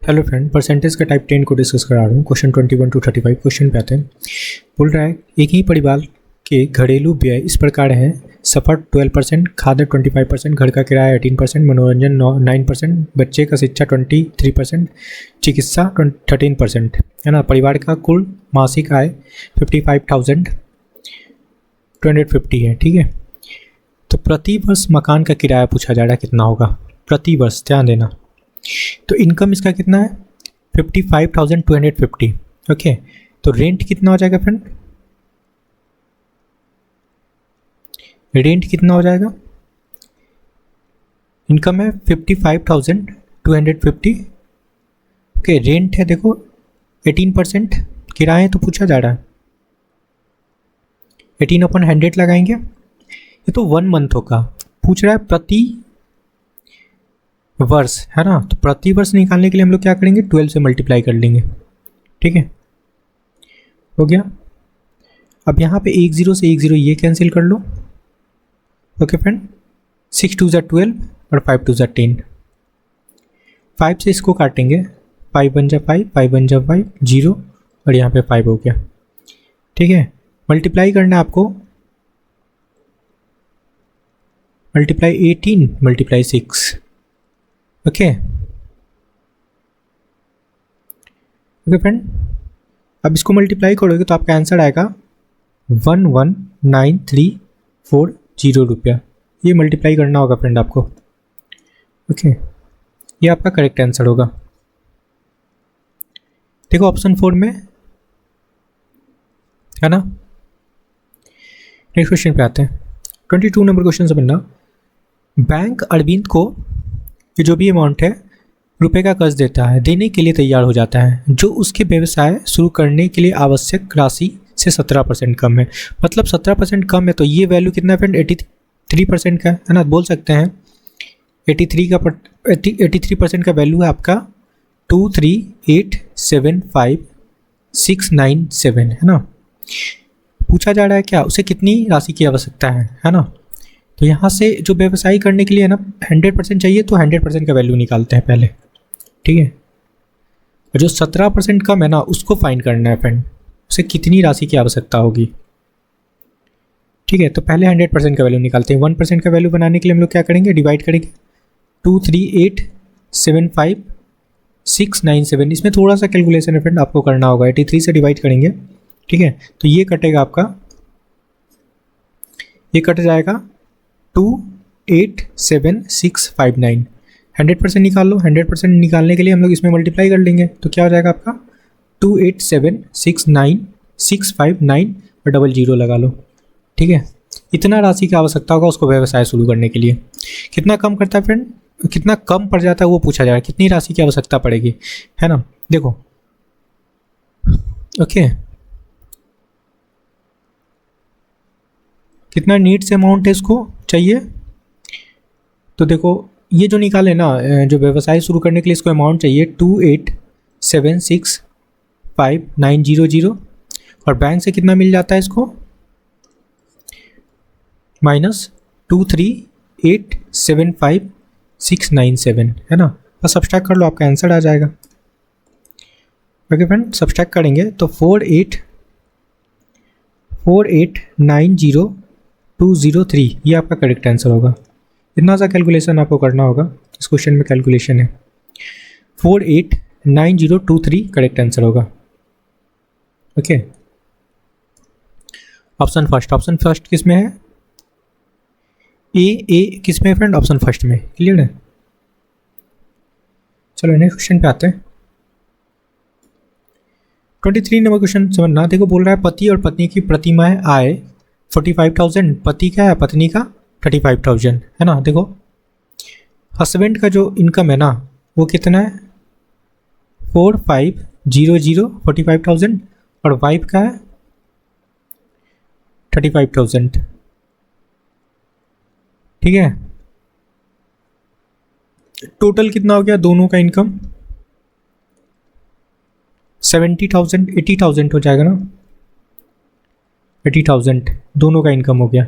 Hello friend, percentage का type 10 को discuss करा रहा हूँ। क्वेश्चन 21 to 35 क्वेश्चन पे आते हैं। बोल रहा है एक ही परिवार के घरेलू व्यय इस प्रकार है। सफ़र 12%, खाद्य 25%, घर का किराया 18%, मनोरंजन 9%, बच्चे का शिक्षा 23%, चिकित्सा 13%, है ना। परिवार का कुल मासिक आय 55,250 है, ठीक है। तो प्रति वर्ष मकान का किराया पूछा जा रहा है कितना होगा प्रति वर्ष, ध्यान देना। तो इनकम इसका कितना है 55,250, ओके। तो रेंट कितना हो जाएगा फ्रेंड, रेंट कितना हो जाएगा, इनकम है 55,250, ओके। रेंट है देखो 18%, किराए तो पूछा जा रहा है 18/100 लगाएंगे। ये तो 1 मंथ होगा, पूछ रहा है प्रति वर्ष, है ना। तो प्रति वर्ष निकालने के लिए हम लोग क्या करेंगे, 12 से मल्टीप्लाई कर लेंगे, ठीक है, हो गया। अब यहाँ पे 1 0 से 1 0 ये कैंसिल कर लो, ओके फ्रेंड। 6 2 12 और 5 2 10, 5 से इसको काटेंगे, 5 बन जा 5, 5 बन जा 5, 0 और यहाँ पे 5 हो गया, ठीक है। मल्टीप्लाई करना है आपको, multiply 18 multiply 6, okay okay friend. अब इसको मल्टीप्लाई करोगे तो आपका आंसर आएगा 119340 रुपया। ये मल्टीप्लाई करना होगा फ्रेंड आपको, ओके। ये आपका करेक्ट आंसर होगा। देखो ऑप्शन 4 में, है ना। नेक्स्ट क्वेश्चन पे आते हैं। 22 नंबर क्वेश्चन से बनना। बैंक अरविंद को ये जो भी अमाउंट है रुपए का कर्ज देता है, देने के लिए तैयार हो जाता है, जो उसके व्यवसाय शुरू करने के लिए आवश्यक राशि से 17% कम है। मतलब 17% कम है, तो ये वैल्यू कितना है फ्रेंड, 83% का, है ना। बोल सकते हैं 83% का वैल्यू है आपका 23875,697, है ना। पूछा जा रहा है क्या, उसे कितनी राशि की आवश्यकता है ना। तो यहाँ से जो व्यवसाय करने के लिए है ना 100% चाहिए, तो 100% का वैल्यू निकालते हैं पहले, ठीक है। और जो 17% कम है ना उसको फाइंड करना है फ्रेंड, उसे कितनी राशि की आवश्यकता होगी, ठीक है। तो पहले 100% का वैल्यू निकालते हैं। 1% का वैल्यू बनाने के लिए हम लोग क्या करेंगे, डिवाइड करेंगे 23875,697। इसमें थोड़ा सा कैलकुलेशन है फ्रेंड, आपको करना होगा। 83 से डिवाइड करेंगे, ठीक है। तो ये कटेगा आपका, ये कट जाएगा 287,659। 100% निकाल लो। 100% निकालने के लिए हम लोग इसमें मल्टीप्लाई कर लेंगे, तो क्या हो जाएगा आपका 287,659 और 00 लगा लो, ठीक है। इतना राशि की आवश्यकता होगा उसको व्यवसाय शुरू करने के लिए। कितना कम करता है फ्रेंड, कितना कम पड़ जाता है वो पूछा जा रहा है, कितनी राशि की आवश्यकता पड़ेगी, है ना। देखो ओके, कितना नीड्स अमाउंट है इसको चाहिए। तो देखो ये जो निकाले ना, जो व्यवसाय शुरू करने के लिए इसको अमाउंट चाहिए 28765,900, और बैंक से कितना मिल जाता है इसको, -23875697, है ना। बस सब्सट्रैक्ट कर लो, आपका आंसर आ जाएगा, ओके फ्रेंड। सब्सट्रैक्ट करेंगे तो 48,90203, ये आपका करेक्ट आंसर होगा। इतना सा कैलकुलेशन आपको करना होगा, इस क्वेश्चन में कैलकुलेशन है। 48,90203 करेक्ट आंसर होगा, ओके। ऑप्शन फर्स्ट किस में है, ए किस में है फ्रेंड, ऑप्शन फर्स्ट में, क्लियर है। चलो नेक्स्ट क्वेश्चन पे आते हैं। 23 नंबर क्वेश्चन समझना। देखो बोल रहा है पति और पत्नी की प्रतिमाह आय 45,000, पति का है, पत्नी का 35,000, है ना। देखो हस्बैंड का जो इनकम है ना वो कितना है 4500, 45,000, और वाइफ का है 35,000, ठीक है। टोटल कितना हो गया दोनों का इनकम, 70,000, 80,000 हो जाएगा ना, 80,000 दोनों का इनकम हो गया।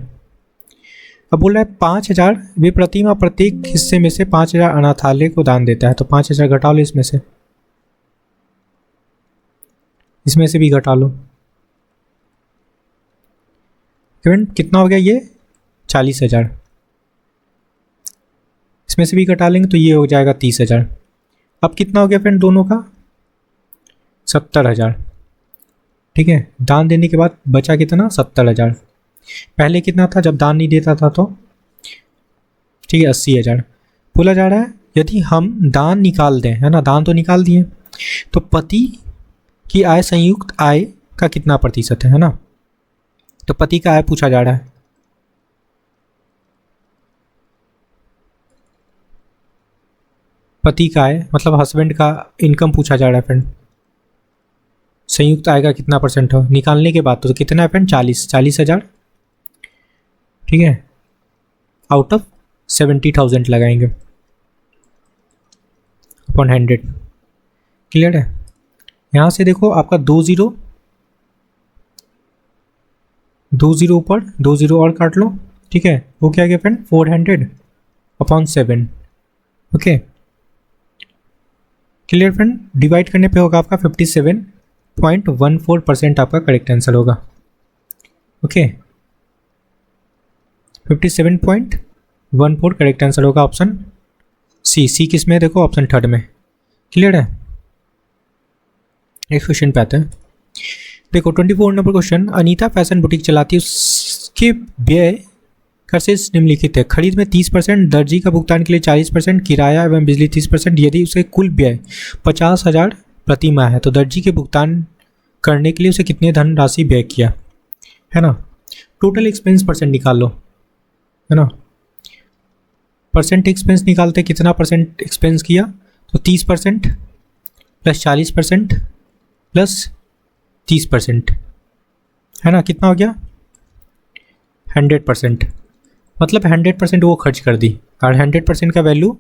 अब बोल रहा है 5,000 वे प्रतिमा प्रत्येक हिस्से में से 5,000 अनाथालय को दान देता है, तो 5,000 घटा लो इसमें से, इसमें से भी घटा लो। फ्रेंड कितना हो गया ये 40,000, इसमें से भी घटा लेंगे तो ये हो जाएगा 30,000। अब कितना हो गया फ्रेंड दोनों का 70,000। ठीक है, दान देने के बाद बचा कितना 70,000। पहले कितना था जब दान नहीं देता था तो ठीक है 80,000। बोला जा रहा है यदि हम दान निकाल दें, है ना, दान तो निकाल दिए, तो पति की आय संयुक्त आय का कितना प्रतिशत है ना। तो पति का आय पूछा जा रहा है। पति का आय मतलब हस्बैंड का इनकम पूछा जा रहा है फ्रेंड। संयुक्त आय का कितना परसेंट हो निकालने के बाद तो कितना है फ्रेंड 40,000। ठीक है, आउट ऑफ 70,000 लगाएंगे अपॉन 100। क्लियर है। यहाँ से देखो आपका 2 जीरो ऊपर 2 जीरो और काट लो। ठीक है, वो क्या गया friend 400 upon 7। Okay, clear friend. Divide करने पे होगा आपका 57.14% आपका करेक्ट आंसर होगा। ओके, 57.14 करेक्ट आंसर होगा ऑप्शन सी किस में देखो ऑप्शन थर्ड में। क्लियर है। नेक्स्ट क्वेश्चन पे आते हैं। देखो 24 number question, Anita fashion boutique चलाती है, उसके व्यय खर्चेस निम्नलिखित है। खरीद में 30%, दर्जी का भुगतान के लिए 40%, किराया एवं बिजली 30%। यदि उसके कुल व्यय 50,000 प्रति माह है तो दर्जी के भुगतान करने के लिए उसे कितने धन राशि व्यय किया, है ना। टोटल एक्सपेंस परसेंट निकाल लो, है ना। परसेंट एक्सपेंस निकालते कितना परसेंट एक्सपेंस किया तो 30% प्लस 40% प्लस 30%, है ना, कितना हो गया 100%। मतलब 100% वो खर्च कर दी और 100% का वैल्यू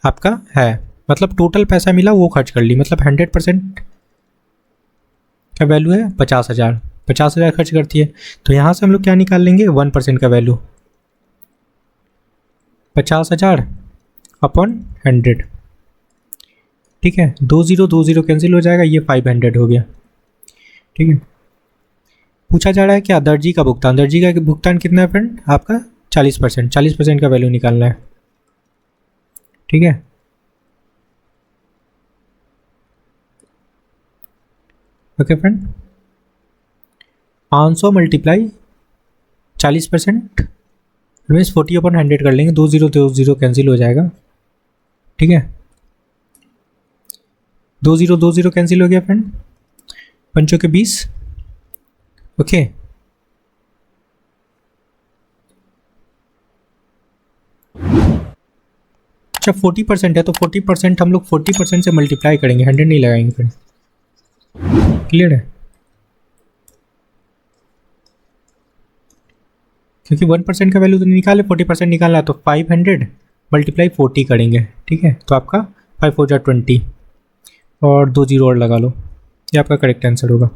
आपका है, मतलब टोटल पैसा मिला वो खर्च कर ली, मतलब 100% का वैल्यू है 50,000। 50,000 खर्च करती है तो यहाँ से हम लोग क्या निकाल लेंगे 1% का वैल्यू 50,000 अपॉन 100। ठीक है, 2 जीरो कैंसिल हो जाएगा, ये 500 हो गया। ठीक है, पूछा जा रहा है क्या दर्जी का भुगतान। दर्जी का भुगतान कितना है फ्रेंड आपका 40% का वैल्यू निकालना है। ठीक है, okay friend, 500 multiply 40% means 40 upon 100 कर लेंगे, 2 जीरो कैंसिल हो जाएगा। ठीक है, 2 जीरो कैंसिल हो गया फ्रेंड, पंचों के 20। ओके, अच्छा 40% है तो 40% हम लोग 40% से मल्टीप्लाई करेंगे, 100 नहीं लगाएंगे फ्रेंड। क्लियर है, क्योंकि 1% का वैल्यू तो निकाले, 40% निकालना है तो 500 मल्टीप्लाई 40 करेंगे। ठीक है, तो आपका 5 4 20 और 2 जीरो और लगा लो, ये आपका करेक्ट आंसर होगा।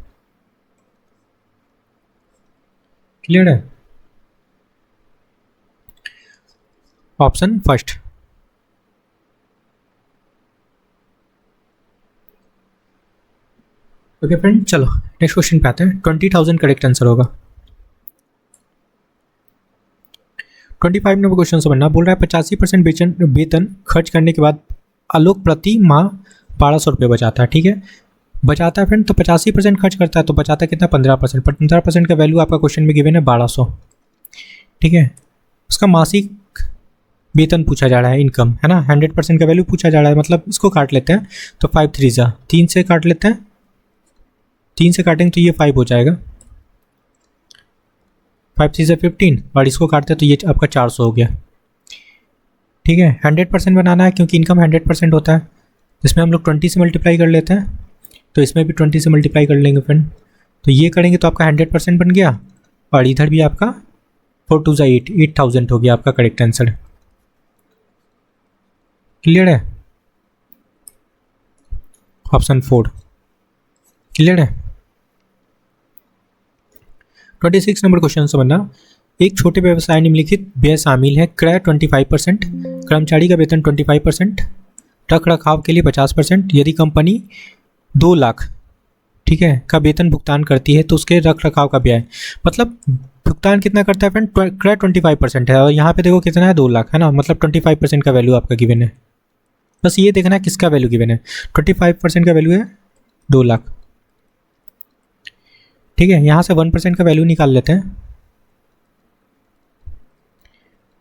क्लियर है, ऑप्शन फर्स्ट। ओके फ्रेंड, चलो नेक्स्ट क्वेश्चन पे आते हैं। 20,000 करेक्ट आंसर होगा। 25 नंबर क्वेश्चन समझना। बोल रहा है 85% वेतन खर्च करने के बाद आलोक प्रति माह 1200 रुपये बचाता है। ठीक है, बचाता है फ्रेंड, तो 85% खर्च करता है तो बचाता कितना 15%। 15% का वैल्यू आपका क्वेश्चन में गिवन है 1200। ठीक है, उसका मासिक वेतन पूछा जा रहा है, इनकम, है ना। 100% का वैल्यू पूछा जा रहा है, मतलब इसको काट लेते हैं तो 5 3 जा 3 से काट लेते हैं, 3 से काटेंगे तो ये 5 हो जाएगा, 5 3 से 15 और इसको काटते हैं तो ये आपका 400 हो गया। ठीक है, 100% बनाना है क्योंकि इनकम 100% होता है, इसमें हम लोग 20 से मल्टीप्लाई कर लेते हैं तो इसमें भी 20 से मल्टीप्लाई कर लेंगे फ्रेंड, तो ये करेंगे तो आपका 100% बन गया और इधर भी आपका 4 2 8 8000 हो गया आपका करेक्ट आंसर। क्लियर है, ऑप्शन 4। क्लियर है। 26 नंबर क्वेश्चन समझना। एक छोटे व्यवसाय निम्नलिखित व्यय शामिल है। क्रय 25%, कर्मचारी का वेतन 25%, रख रखाव के लिए 50%। यदि कंपनी 2 लाख ठीक है, का वेतन भुगतान करती है तो उसके रख रखाव का व्यय, मतलब भुगतान कितना करता है फ्रेंड, 25% है, और यहाँ पे देखो कितना है 2 लाख है ना, मतलब 25% का वैल्यू आपका गिवन है। बस ये देखना है किसका वैल्यू गिवन है, 25% का वैल्यू है 2 लाख। ठीक है, यहाँ से 1% का वैल्यू निकाल लेते हैं,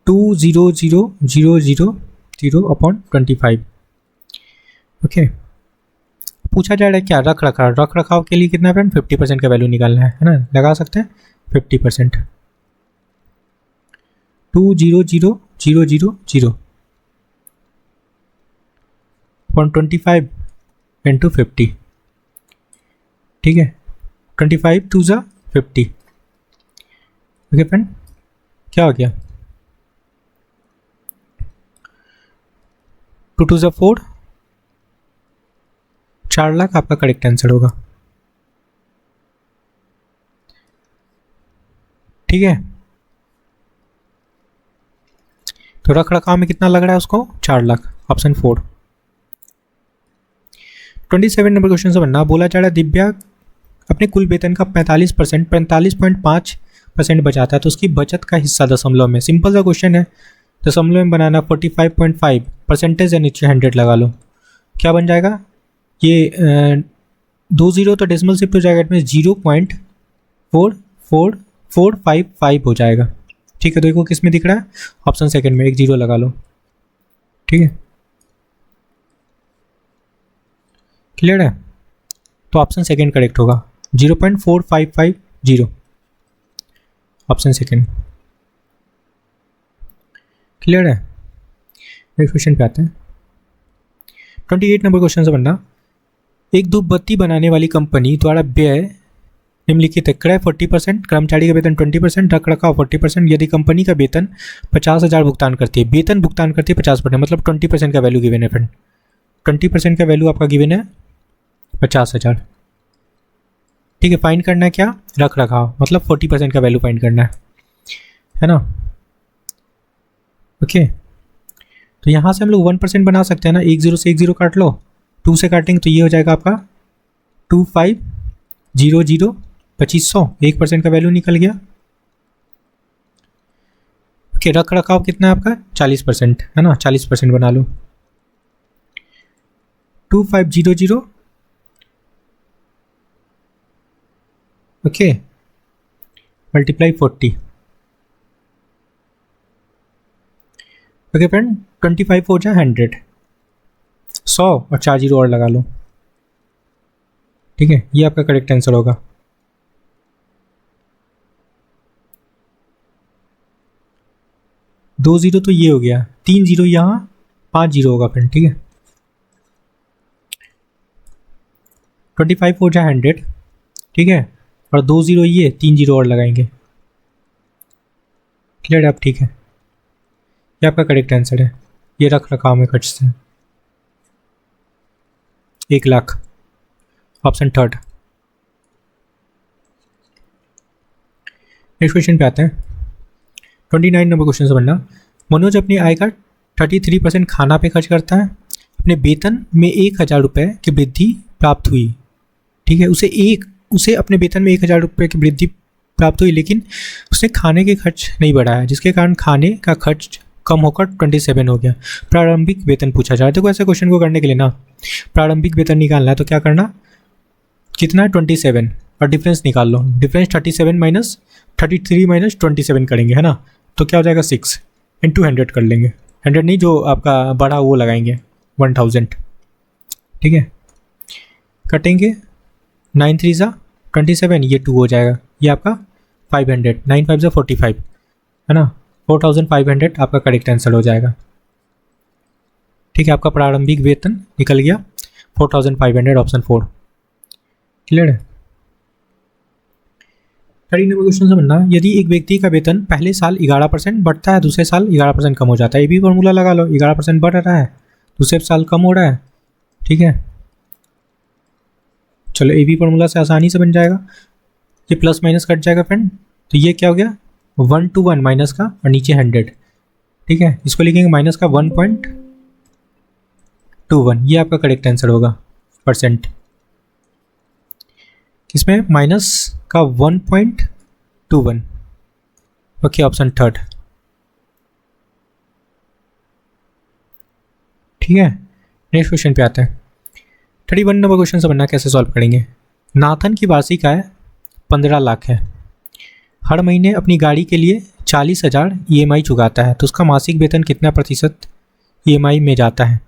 200,000 ओके। पूछा जा रहा है क्या, रख रखाव के लिए कितना फ्रेंड, 50% का वैल्यू निकालना है ना, लगा सकते हैं 50%, 200,000 अपॉन 25 इंटू 50। ठीक है, 25 2 ज़ा 50। ओके फ्रेंड, क्या हो गया, 2 2 ज़ा 4, 4 लाख आपका करेक्ट आंसर होगा। ठीक है, तो रख रखाव में कितना लग रहा है उसको, 4 लाख, ऑप्शन 4। 27 नंबर क्वेश्चन से बनना, बोला जा रहा है दिव्या अपने कुल वेतन का 45% बचाता है तो उसकी बचत का हिस्सा दशमलव में, सिंपल सा क्वेश्चन है, दशमलव में बनाना, 45.5 परसेंटेज या नीचे 100 लगा लो, क्या बन जाएगा ये 2 0 तो डेसिमल शिफ्ट हो जाएगा, इसमें 0.44455 हो जाएगा। ठीक है, तो देखो किस में दिख रहा है, ऑप्शन सेकंड में, 1 0 लगा लो। ठीक है, क्लियर है, तो ऑप्शन सेकंड करेक्ट होगा, 0.4550, ऑप्शन सेकंड। क्लियर है, नेक्स्ट क्वेश्चन पे आते हैं। 28 नंबर क्वेश्चन से बनना, एक धूप बत्ती बनाने वाली कंपनी द्वारा व्यय निम्नलिखित है, क्रय 40%, कर्मचारी का वेतन 20%, रख रखाव 40%, यदि कंपनी का वेतन 50,000 भुगतान करती है, वेतन भुगतान करती है 50%, मतलब 20% का वैल्यू गिवन है फ्रेंड, 20% का वैल्यू आपका गिवन है 50,000। ठीक है, फाइंड करना है क्या, रख रखाव, मतलब 40% का वैल्यू फाइंड करना है ना। ओके, तो यहाँ से हम लोग 1% बना सकते हैं ना, 1 0 से 1 0 काट लो, 2 से काटेंगे तो ये हो जाएगा आपका 2500, 2500, 1% का वैल्यू निकल गया। ओके, रख रखाव कितना है आपका, 40% है ना, 40% बना लो, 2500, ओके, मल्टीप्लाई 40। ओके फ्रेंड, 25 हो जाए 100, 100 और 4 0 और लगा लो। ठीक है, ये आपका करेक्ट आंसर होगा। दो 0 तो ये हो गया, 3 0 यहाँ, 5 0 होगा फ्रेंड। ठीक है, 25 हो जाए 100, ठीक है, और 2 0 ये, 3 0 और लगाएंगे। क्लियर है आप, ठीक है, ये आपका करेक्ट आंसर है, ये रख रखाव में खर्च से 1 lakh, option third. Next question पे आते हैं। 29 नंबर क्वेश्चन से बनना, मनोज अपनी आय का 33% खाना पे खर्च करता है, अपने वेतन में 1,000 रुपये की वृद्धि प्राप्त हुई। ठीक है, उसे अपने वेतन में 1,000 रुपये की वृद्धि प्राप्त हुई, लेकिन उसने खाने के खर्च नहीं बढ़ाया, जिसके कारण खाने का खर्च कम होकर 27 हो गया। प्रारंभिक वेतन पूछा जा रहा है। देखो ऐसे क्वेश्चन को करने के लिए ना, प्रारंभिक वेतन निकालना है तो क्या करना, कितना है 27 और डिफरेंस निकाल लो, डिफरेंस 37 माइनस 33 माइनस 27 करेंगे है ना, तो क्या हो जाएगा 6 इंटू 100 कर लेंगे, 100 नहीं जो आपका बड़ा वो लगाएंगे 1000। ठीक है, कटेंगे 9 3 ज़ा 27, ये 2 हो जाएगा, ये आपका 500, 9 5 ज़ा 45 है ना, 4500 आपका करेक्ट आंसर हो जाएगा। ठीक है, आपका प्रारंभिक वेतन निकल गया 4500, ऑप्शन 4। क्लियर है। 30 नंबर क्वेश्चन से बनना, यदि एक व्यक्ति का वेतन पहले साल 11% बढ़ता है, दूसरे साल 11% कम हो जाता है, ये भी फॉर्मूला लगा लो, 11% बढ़ रहा है, दूसरे साल कम हो रहा है। ठीक है, चलो ए बी फॉर्मूला से आसानी से बन जाएगा, ये प्लस माइनस कट जाएगा फ्रेंड, तो ये क्या हो गया 1 to 1 माइनस का और नीचे 100। ठीक है, इसको लिखेंगे माइनस का 1.21, ये आपका करेक्ट आंसर होगा परसेंट। इसमें माइनस का 1.21। Okay, option third. ठीक है, नेक्स्ट क्वेश्चन पे आते हैं। 31 नंबर क्वेश्चन से बनना कैसे सॉल्व करेंगे। नाथन की वार्षिक आय 15 लाख है, हर महीने अपनी गाड़ी के लिए 40,000 EMI चुकाता है, तो उसका मासिक वेतन कितना प्रतिशत EMI में जाता है।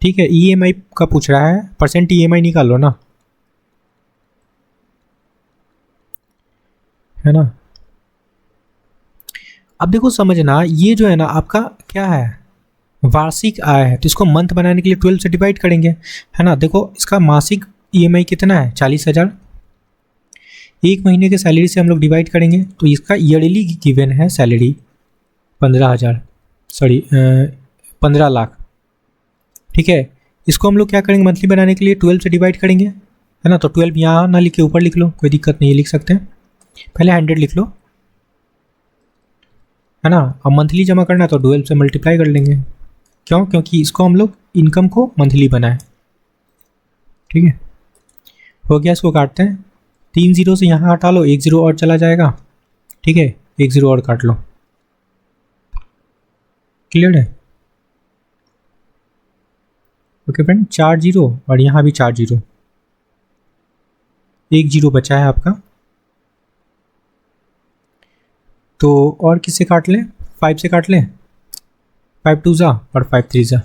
ठीक है, EMI का पूछ रहा है, परसेंट EMI निकाल लो ना, है ना। अब देखो समझना, ये जो है ना आपका क्या है, वार्षिक आय है, तो इसको मंथ बनाने के लिए 12 से डिवाइड करेंगे, है ना। देखो इसका मासिक EMI कितना है, 40,000, एक महीने के सैलरी से हम लोग डिवाइड करेंगे, तो इसका ईयरली गिवन है सैलरी 15 लाख। ठीक है, इसको हम लोग क्या करेंगे, मंथली बनाने के लिए 12 से डिवाइड करेंगे, है ना। तो 12 यहाँ ना लिख के ऊपर लिख लो, कोई दिक्कत नहीं है, लिख सकते हैं। पहले 100 लिख लो, है ना। अब मंथली जमा करना है तो 12 से मल्टीप्लाई कर लेंगे। क्यों, क्योंकि इसको हम लोग इनकम को मंथली बनाए। ठीक है, हो गया, इसको काटते हैं। 3 जीरो से यहाँ हटा लो, 1 जीरो और चला जाएगा। ठीक है, 1 जीरो और काट लो। क्लियर है। ओके फ्रेंड, 4 जीरो और यहाँ भी 4 जीरो, 1 जीरो बचा है आपका। तो और किससे काट लें, 5 से काट लें, 5 2 जा और 5 3 जा।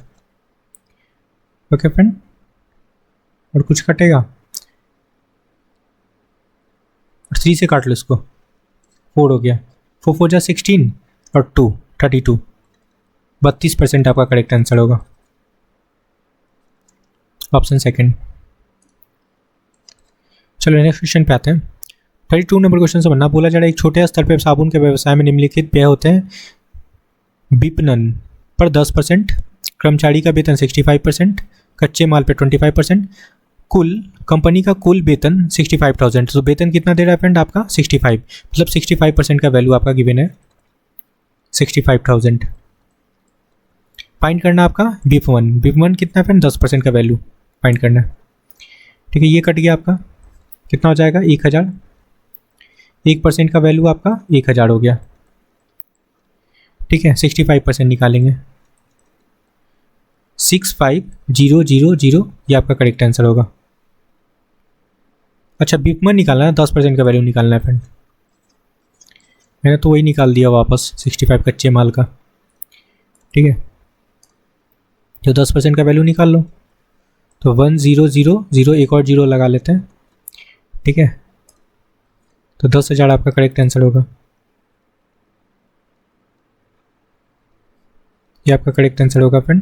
ओके फ्रेंड, और कुछ कटेगा, और 3 से काट लो इसको, 4 हो गया, 4 4 जा 16 और 2 32, 32% आपका करेक्ट आंसर होगा, ऑप्शन सेकंड। चलो नेक्स्ट क्वेश्चन पे आते हैं। 32 नंबर क्वेश्चन से बनना बोला जा रहा है, एक छोटे स्तर पर साबुन के व्यवसाय में निम्नलिखित व्यय होते हैं। विपणन पर 10%, कर्मचारी का वेतन 65%, कच्चे माल पे 25%, कुल कंपनी का कुल वेतन 65,000। तो वेतन कितना दे रहा है फ्रेंड आपका, 65, मतलब 65% का वैल्यू आपका गिवन है 65,000। फाइंड करना आपका विपणन, विपणन कितना फ्रेंड, 10% का वैल्यू फाइंड करना है। ठीक है, ये कट गया आपका, कितना हो जाएगा, 1,000। 1% का वैल्यू आपका 1,000 हो गया। ठीक है, 65% निकालेंगे, 65,000, ये आपका करेक्ट आंसर होगा। अच्छा, विपणन निकालना है, 10% का वैल्यू निकालना है फ्रेंड, मैंने तो वही निकाल दिया वापस, 65 कच्चे माल का। ठीक है, जो 10% का वैल्यू निकाल लो, तो 1000, एक और जीरो लगा लेते हैं। ठीक है, तो 10,000 आपका करेक्ट आंसर होगा, ये आपका करेक्ट आंसर होगा फ्रेंड,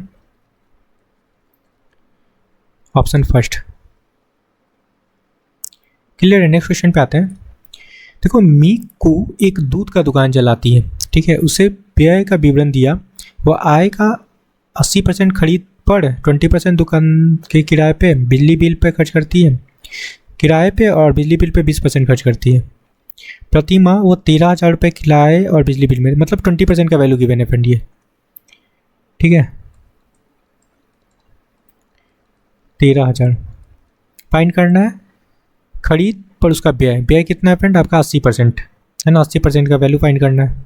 ऑप्शन फर्स्ट। क्लियर है। नेक्स्ट क्वेश्चन पे आते हैं। देखो, मीकू एक दूध का दुकान चलाती है। ठीक है, उसे व्यय का विवरण दिया, वह आय का 80% खरीद पर 20% दुकान के किराए पे, बिजली बिल पे खर्च करती है, किराए पे और बिजली बिल पे 20% खर्च करती है। प्रति माह वो 13,000 रुपये किराए और बिजली बिल में, मतलब 20% का वैल्यू गिवन है फ्रेंड ये। ठीक है, 13,000 फाइंड करना है। खरीद पर उसका व्यय, व्यय कितना है फ्रेंड आपका 80%, है ना। 80% का वैल्यू फाइंड करना है।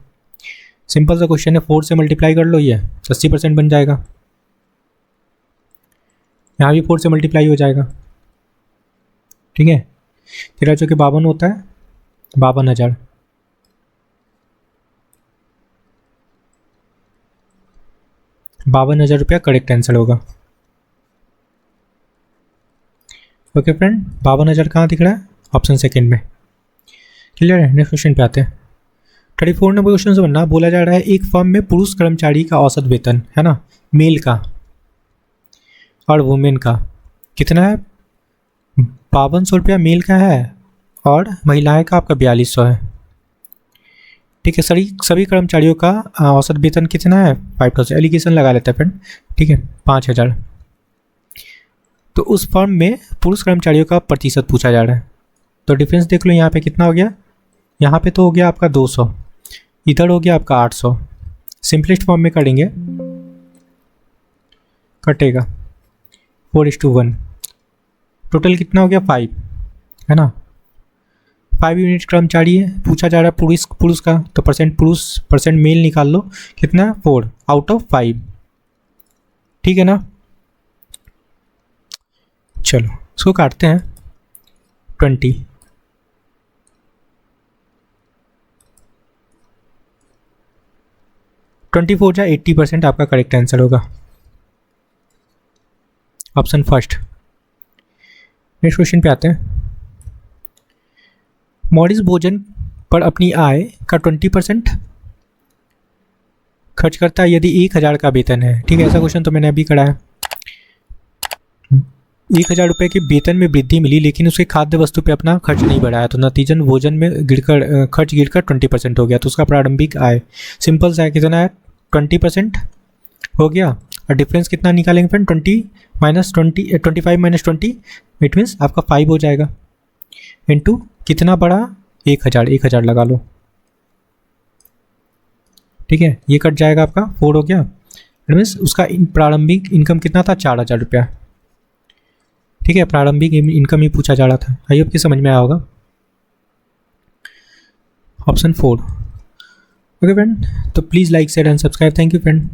सिंपल सा क्वेश्चन है, 4 से मल्टीप्लाई कर लो, ये 80% बन जाएगा। यहाँ भी 4 से मल्टीप्लाई हो जाएगा। ठीक है, 13 चौके 52 होता है, 52,000। ₹52,000 करेक्ट आंसर होगा। ओके फ्रेंड, 52,000 कहाँ दिख रहा है, ऑप्शन सेकंड में। क्लियर है। नेक्स्ट क्वेश्चन पे आते हैं। 34 नंबर क्वेश्चन से बनना बोला जा रहा है, एक फर्म में पुरुष कर्मचारी का औसत वेतन, है ना, मेल का और वुमेन का कितना है, 5200 रुपया मेल का है और महिलाएं का आपका 4200 है। ठीक है, सभी कर्मचारियों का औसत वेतन कितना है, 5,000, एलिगेशन लगा लेते हैं फ्रेंड। ठीक है, 5,000। तो उस फर्म में पुरुष कर्मचारियों का प्रतिशत पूछा जा रहा है, तो डिफरेंस देख लो, यहाँ पे कितना हो गया, यहाँ पे तो हो गया आपका 200, इधर हो गया आपका 800। सिंपलेस्ट फॉर्म में करेंगे, कटेगा 4:1, टोटल कितना हो गया 5, है ना। 5 यूनिट कर्मचारी है, पूछा जा रहा है पुरुष पुरुष का, तो परसेंट पुरुष परसेंट मेल निकाल लो, कितना 4 आउट ऑफ 5, ठीक है ना। चलो इसको काटते हैं 20, 24 जा 80% आपका करेक्ट आंसर होगा, ऑप्शन फर्स्ट। नेक्स्ट क्वेश्चन पे आते हैं। मॉरिस भोजन पर अपनी आय का 20% खर्च करता है यदि 1000 का वेतन है, ठीक है। ऐसा क्वेश्चन तो मैंने अभी कराया। 1000 रुपये के वेतन में वृद्धि मिली लेकिन उसके खाद्य वस्तु पे अपना खर्च नहीं बढ़ाया, तो नतीजन भोजन में खर्च गिरकर 20% हो गया, तो उसका प्रारंभिक आय सिंपल सा है, कितना है 20% हो गया। और डिफरेंस कितना निकालेंगे फ्रेंड, 25 माइनस 20, इट मीन्स आपका 5 हो जाएगा, इंटू कितना बढ़ा 1000 लगा लो, ठीक है। ये कट जाएगा आपका 4 हो गया, इट मीन्स उसका प्रारंभिक इनकम कितना था 4000 रुपया, ठीक है। प्रारंभिक इनकम ही पूछा जा रहा था, आई होप कि समझ में आया होगा। ऑप्शन 4। ओके फ्रेंड, तो please like share and subscribe, thank you friend.